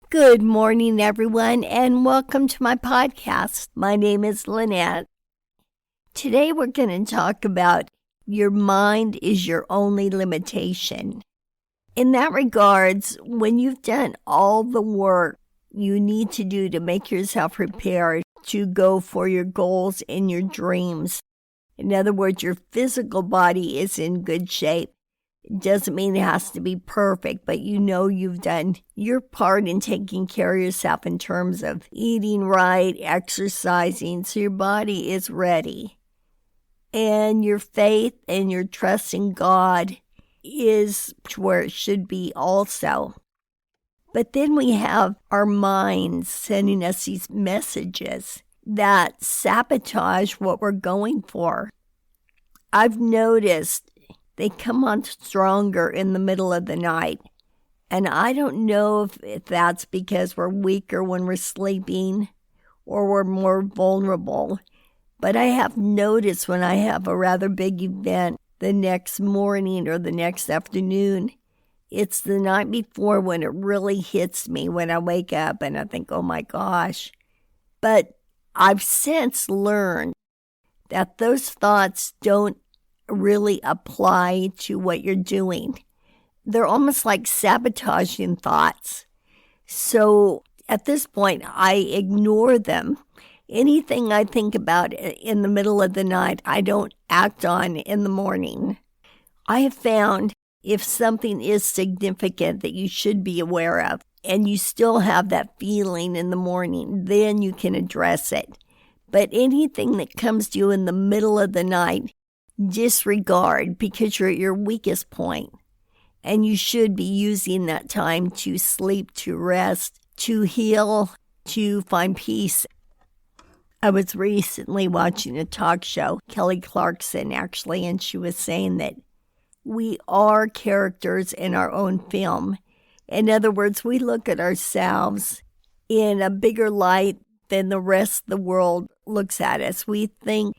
Good morning, everyone, and welcome to my podcast. My name is Lynette. Today we're going to talk about your mind is your only limitation. In that regards, when you've done all the work you need to do to make yourself prepared to go for your goals and your dreams, in other words, your physical body is in good shape. It doesn't mean it has to be perfect, but you know you've done your part in taking care of yourself in terms of eating right, exercising, so your body is ready. And your faith and your trust in God is where it should be also. But then we have our minds sending us these messages that sabotage what we're going for. I've noticed they come on stronger in the middle of the night. And I don't know if that's because we're weaker when we're sleeping or we're more vulnerable. But I have noticed when I have a rather big event the next morning or the next afternoon, it's the night before when it really hits me when I wake up and I think, oh my gosh. But I've since learned that those thoughts don't really apply to what you're doing. They're almost like sabotaging thoughts. So at this point, I ignore them. Anything I think about in the middle of the night, I don't act on in the morning. I have found if something is significant that you should be aware of, and you still have that feeling in the morning, then you can address it. But anything that comes to you in the middle of the night, disregard, because you're at your weakest point. And you should be using that time to sleep, to rest, to heal, to find peace. I was recently watching a talk show, Kelly Clarkson actually, and she was saying that we are characters in our own film. In other words, we look at ourselves in a bigger light than the rest of the world looks at us. We think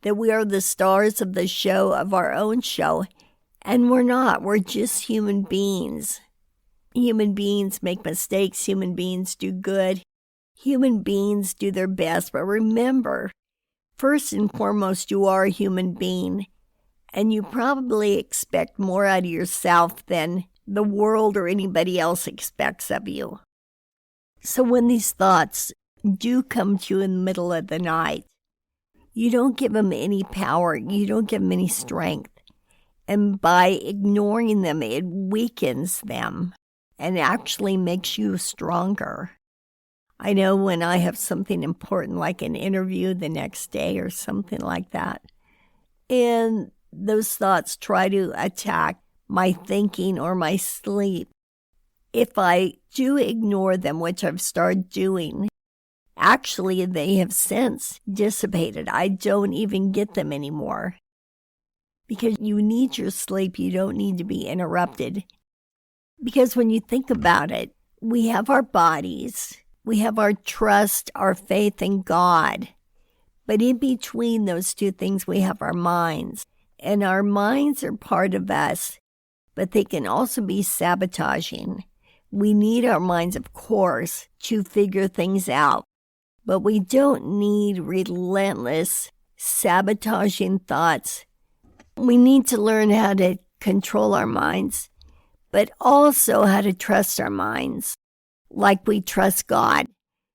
that we are the stars of the show, of our own show, and we're not. We're just human beings. Human beings make mistakes. Human beings do good. Human beings do their best. But remember, first and foremost, you are a human being, and you probably expect more out of yourself than the world or anybody else expects of you. So when these thoughts do come to you in the middle of the night, you don't give them any power. You don't give them any strength. And by ignoring them, it weakens them and actually makes you stronger. I know when I have something important like an interview the next day or something like that, and those thoughts try to attack my thinking or my sleep, if I do ignore them, which I've started doing, actually, they have since dissipated. I don't even get them anymore. Because you need your sleep. You don't need to be interrupted. Because when you think about it, we have our bodies. We have our trust, our faith in God. But in between those two things, we have our minds. And our minds are part of us, but they can also be sabotaging. We need our minds, of course, to figure things out. But we don't need relentless, sabotaging thoughts. We need to learn how to control our minds, but also how to trust our minds, like we trust God.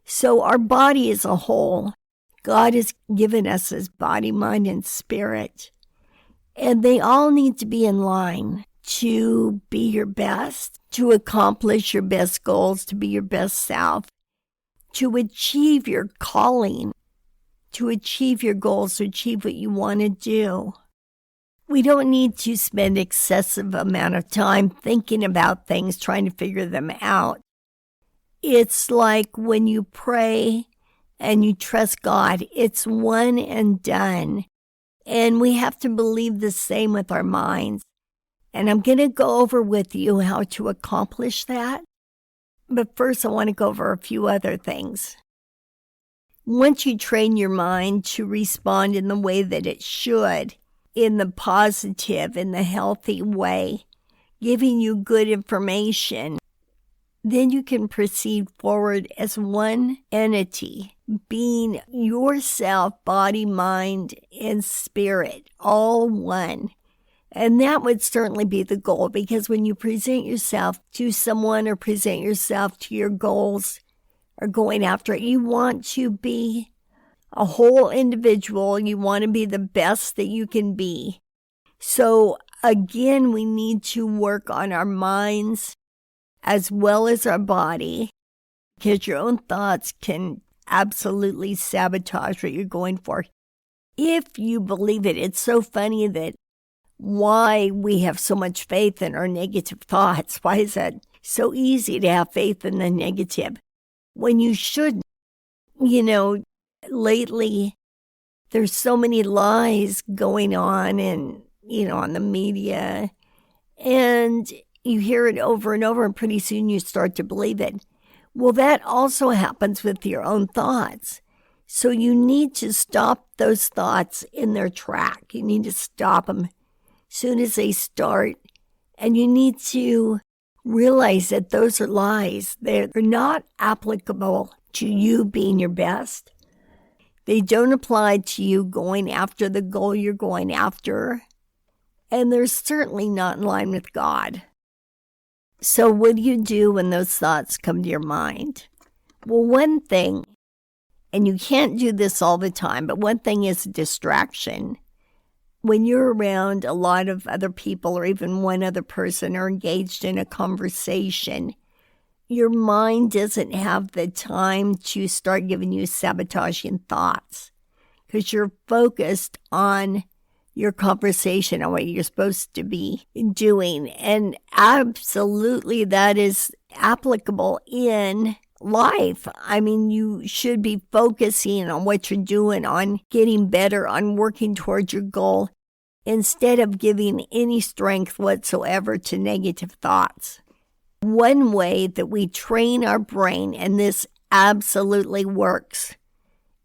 So our body as a whole, God has given us His body, mind, and spirit. And they all need to be in line to be your best, to accomplish your best goals, to be your best self, to achieve your calling, to achieve your goals, to achieve what you want to do. We don't need to spend excessive amount of time thinking about things, trying to figure them out. It's like when you pray and you trust God, it's one and done. And we have to believe the same with our minds. And I'm going to go over with you how to accomplish that. But first, I want to go over a few other things. Once you train your mind to respond in the way that it should, in the positive, in the healthy way, giving you good information, then you can proceed forward as one entity, being yourself, body, mind, and spirit, all one. And that would certainly be the goal, because when you present yourself to someone or present yourself to your goals or going after it, you want to be a whole individual. You want to be the best that you can be. So again, we need to work on our minds as well as our body, because your own thoughts can absolutely sabotage what you're going for. If you believe it, it's so funny that why we have so much faith in our negative thoughts. Why is that so easy to have faith in the negative when you shouldn't? Lately, there's so many lies going on and, on the media, and you hear it over and over, and pretty soon you start to believe it. Well, that also happens with your own thoughts. So you need to stop those thoughts in their track. You need to stop them soon as they start, and you need to realize that those are lies. They're not applicable to you being your best. They don't apply to you going after the goal you're going after, and they're certainly not in line with God. So what do you do when those thoughts come to your mind? Well, one thing, and you can't do this all the time, but one thing is distraction. When you're around a lot of other people or even one other person or engaged in a conversation, your mind doesn't have the time to start giving you sabotaging thoughts because you're focused on your conversation on what you're supposed to be doing. And absolutely that is applicable in life. I mean, you should be focusing on what you're doing, on getting better, on working towards your goal, instead of giving any strength whatsoever to negative thoughts. One way that we train our brain, and this absolutely works,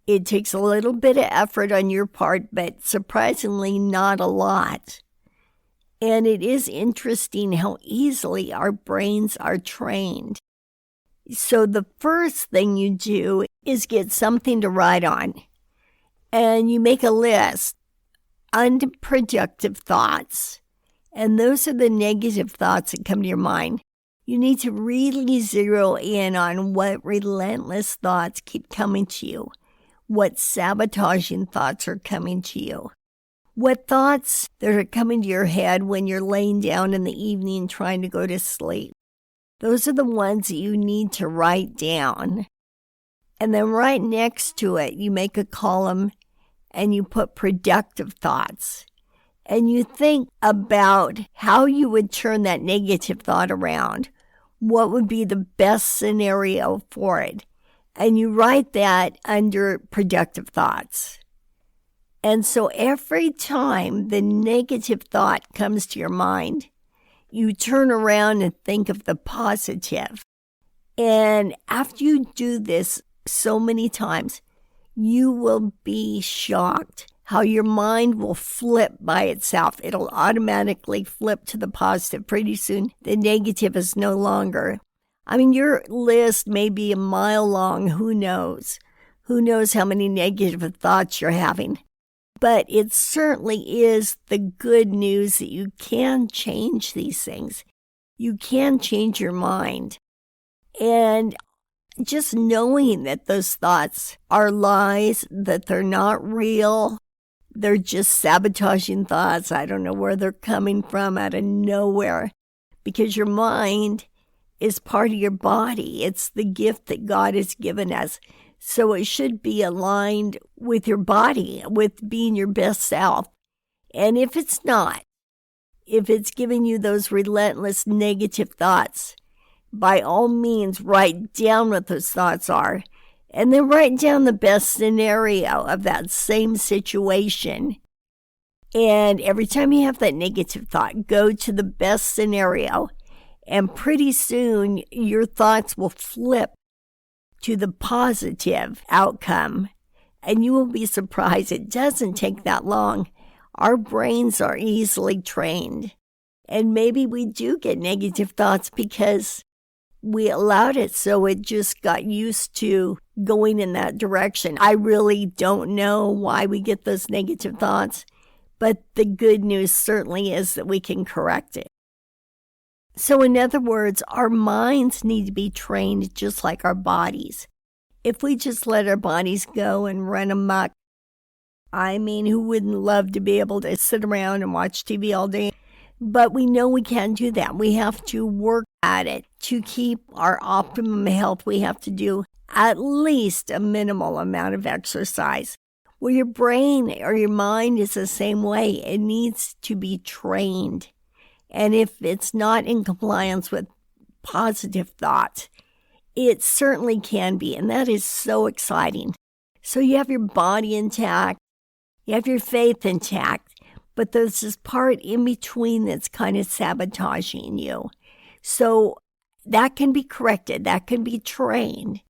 it takes a little bit of effort on your part, but surprisingly not a lot. And it is interesting how easily our brains are trained. So the first thing you do is get something to write on. And you make a list. Unproductive thoughts. And those are the negative thoughts that come to your mind. You need to really zero in on what relentless thoughts keep coming to you. What sabotaging thoughts are coming to you. What thoughts that are coming to your head when you're laying down in the evening trying to go to sleep. Those are the ones that you need to write down. And then right next to it, you make a column and you put productive thoughts. And you think about how you would turn that negative thought around. What would be the best scenario for it? And you write that under productive thoughts. And so every time the negative thought comes to your mind, you turn around and think of the positive. And after you do this so many times, you will be shocked how your mind will flip by itself. It'll automatically flip to the positive. Pretty soon, the negative is no longer. I mean, your list may be a mile long. Who knows? Who knows how many negative thoughts you're having? But it certainly is the good news that you can change these things. You can change your mind. And just knowing that those thoughts are lies, that they're not real, they're just sabotaging thoughts. I don't know where they're coming from out of nowhere, because your mind is part of your body. It's the gift that God has given us. So it should be aligned with your body, with being your best self. And if it's not, if it's giving you those relentless negative thoughts, by all means, write down what those thoughts are. And then write down the best scenario of that same situation. And every time you have that negative thought, go to the best scenario. And pretty soon, your thoughts will flip to the positive outcome. And you will be surprised. It doesn't take that long. Our brains are easily trained. And maybe we do get negative thoughts because we allowed it, so it just got used to going in that direction. I really don't know why we get those negative thoughts, but the good news certainly is that we can correct it. So in other words, our minds need to be trained just like our bodies. If we just let our bodies go and run amok, I mean, who wouldn't love to be able to sit around and watch TV all day? But we know we can't do that. We have to work at it. To keep our optimum health, we have to do at least a minimal amount of exercise. Well, your brain or your mind is the same way. It needs to be trained. And if it's not in compliance with positive thoughts, it certainly can be. And that is so exciting. So you have your body intact. You have your faith intact. But there's this part in between that's kind of sabotaging you. So that can be corrected. That can be trained.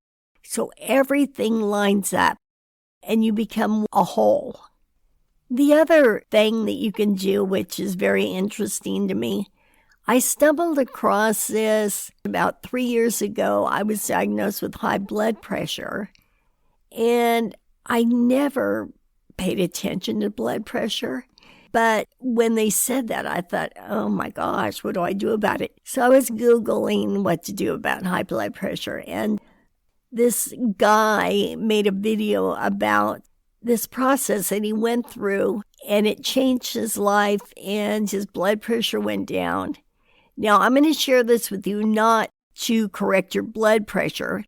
So everything lines up and you become a whole. The other thing that you can do, which is very interesting to me, I stumbled across this about 3 years ago. I was diagnosed with high blood pressure, and I never paid attention to blood pressure. But when they said that, I thought, oh my gosh, what do I do about it? So I was Googling what to do about high blood pressure. And this guy made a video about this process that he went through, and it changed his life, and his blood pressure went down. Now, I'm going to share this with you, not to correct your blood pressure,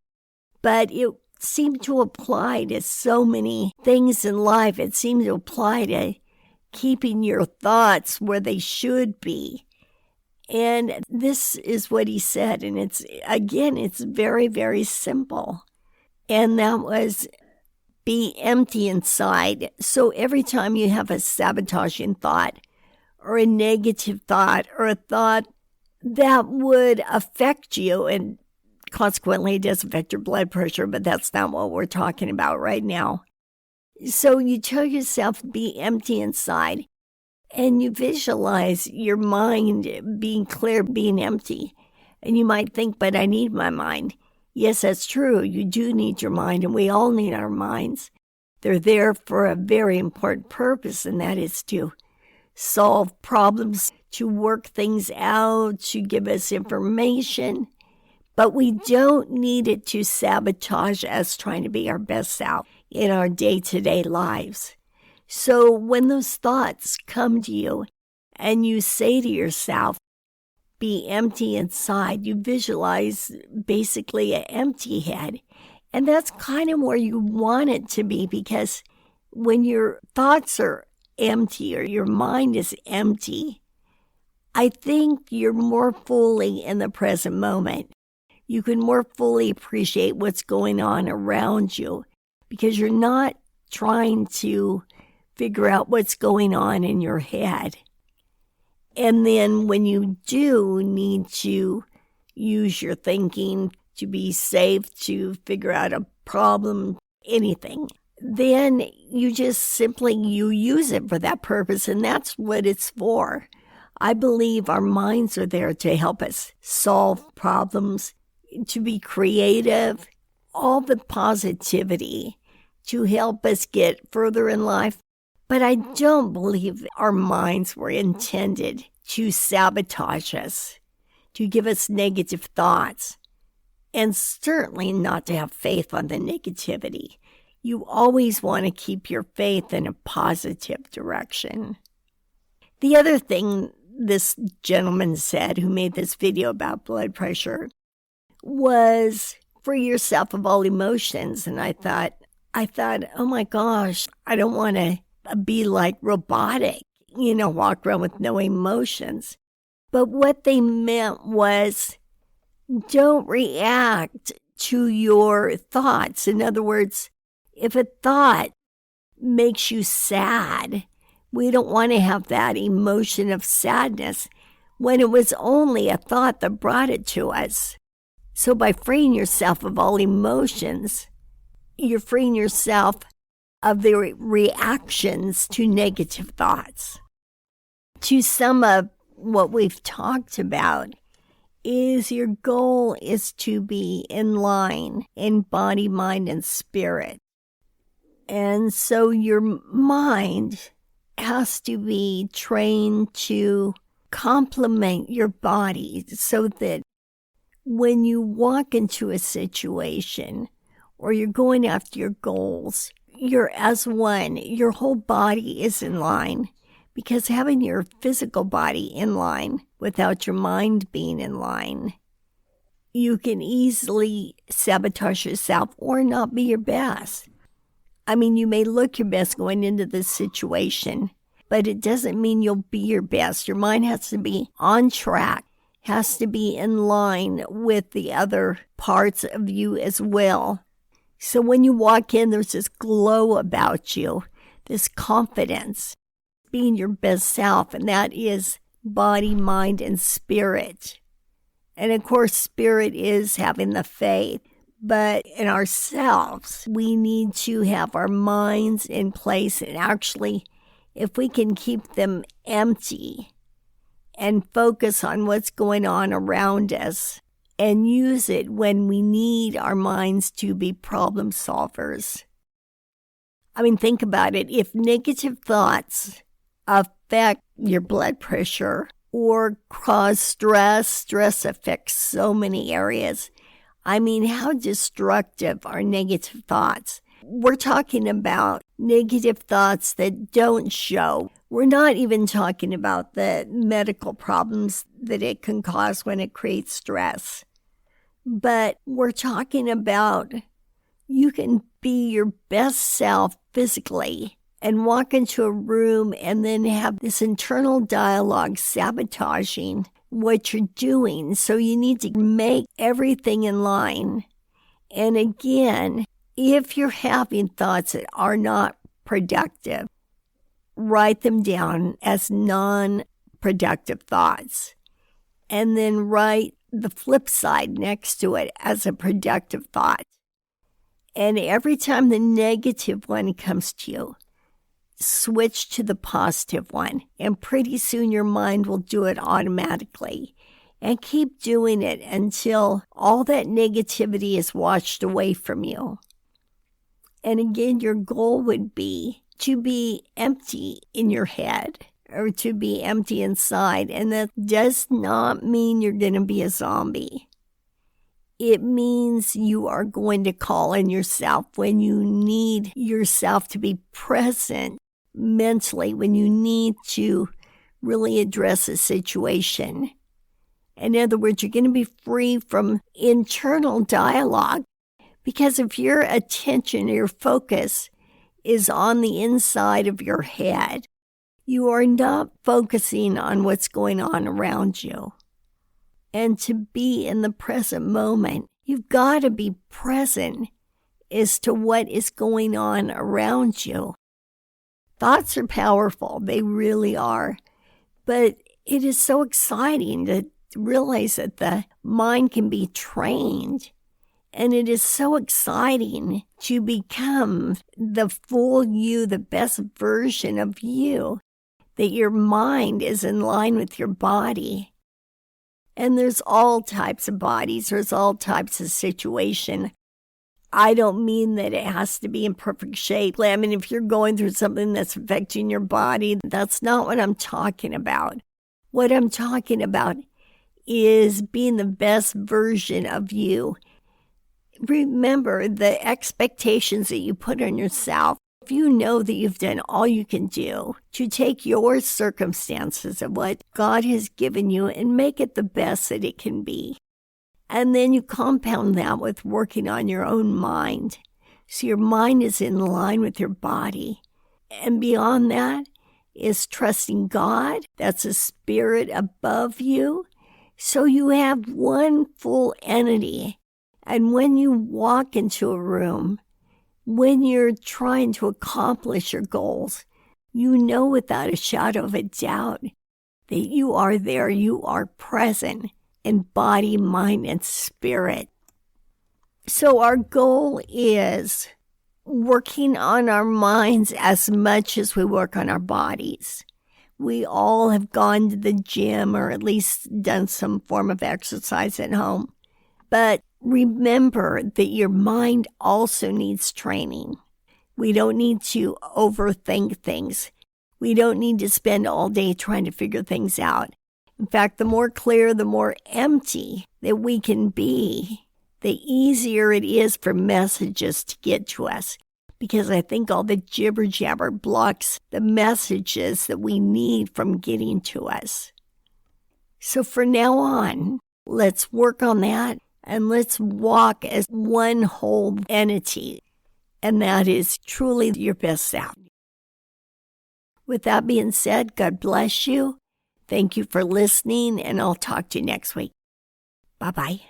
but it seemed to apply to so many things in life. It seemed to apply to keeping your thoughts where they should be. And this is what he said. And it's very, very simple. And that was, be empty inside. So every time you have a sabotaging thought or a negative thought or a thought that would affect you, and consequently it does affect your blood pressure, but that's not what we're talking about right now. So you tell yourself, be empty inside, and you visualize your mind being clear, being empty. And you might think, but I need my mind. Yes, that's true. You do need your mind, and we all need our minds. They're there for a very important purpose, and that is to solve problems, to work things out, to give us information. But we don't need it to sabotage us trying to be our best self in our day-to-day lives. So when those thoughts come to you and you say to yourself, be empty inside, you visualize basically an empty head. And that's kind of where you want it to be, because when your thoughts are empty or your mind is empty, I think you're more fully in the present moment. You can more fully appreciate what's going on around you because you're not trying to figure out what's going on in your head. And then when you do need to use your thinking to be safe, to figure out a problem, anything, then you just simply, you use it for that purpose, and that's what it's for. I believe our minds are there to help us solve problems, to be creative, all the positivity to help us get further in life. But I don't believe our minds were intended to sabotage us, to give us negative thoughts, and certainly not to have faith on the negativity. You always want to keep your faith in a positive direction. The other thing this gentleman said, who made this video about blood pressure, was free yourself of all emotions. And I thought, oh my gosh, I don't want to be like robotic, walk around with no emotions. But what they meant was, don't react to your thoughts. In other words, if a thought makes you sad, we don't want to have that emotion of sadness when it was only a thought that brought it to us. So by freeing yourself of all emotions, you're freeing yourself of the reactions to negative thoughts. To sum up what we've talked about, is your goal is to be in line in body, mind, and spirit. And so your mind has to be trained to complement your body so that when you walk into a situation or you're going after your goals, you're as one. Your whole body is in line, because having your physical body in line without your mind being in line, you can easily sabotage yourself or not be your best. I mean, you may look your best going into this situation, but it doesn't mean you'll be your best. Your mind has to be on track, has to be in line with the other parts of you as well. So when you walk in, there's this glow about you, this confidence, being your best self, and that is body, mind, and spirit. And of course, spirit is having the faith. But in ourselves, we need to have our minds in place. And actually, if we can keep them empty and focus on what's going on around us and use it when we need our minds to be problem solvers. I mean, think about it. If negative thoughts affect your blood pressure or cause stress affects so many areas. I mean, how destructive are negative thoughts? We're talking about negative thoughts that don't show. We're not even talking about the medical problems that it can cause when it creates stress. But we're talking about you can be your best self physically and walk into a room and then have this internal dialogue sabotaging what you're doing. So you need to make everything in line. And again, if you're having thoughts that are not productive, write them down as non-productive thoughts. And then write the flip side next to it as a productive thought. And every time the negative one comes to you, switch to the positive one, and pretty soon your mind will do it automatically. And keep doing it until all that negativity is washed away from you. And again, your goal would be to be empty in your head or to be empty inside. And that does not mean you're going to be a zombie. It means you are going to call in yourself when you need yourself to be present mentally, when you need to really address a situation. In other words, you're going to be free from internal dialogue, because if your attention, your focus is on the inside of your head, you are not focusing on what's going on around you. And to be in the present moment, you've got to be present as to what is going on around you. Thoughts are powerful. They really are. But it is so exciting to realize that the mind can be trained. And it is so exciting to become the full you, the best version of you, that your mind is in line with your body. And there's all types of bodies. There's all types of situation. I don't mean that it has to be in perfect shape. I mean, if you're going through something that's affecting your body, that's not what I'm talking about. What I'm talking about is being the best version of you. Remember the expectations that you put on yourself. If you know that you've done all you can do to take your circumstances of what God has given you and make it the best that it can be. And then you compound that with working on your own mind. So your mind is in line with your body. And beyond that is trusting God. That's a spirit above you. So you have one full entity. And when you walk into a room, when you're trying to accomplish your goals, you know without a shadow of a doubt that you are there, you are present in body, mind, and spirit. So our goal is working on our minds as much as we work on our bodies. We all have gone to the gym or at least done some form of exercise at home. But remember that your mind also needs training. We don't need to overthink things. We don't need to spend all day trying to figure things out. In fact, the more clear, the more empty that we can be, the easier it is for messages to get to us. Because I think all the jibber jabber blocks the messages that we need from getting to us. So for now on, let's work on that and let's walk as one whole entity. And that is truly your best self. With that being said, God bless you. Thank you for listening, and I'll talk to you next week. Bye-bye.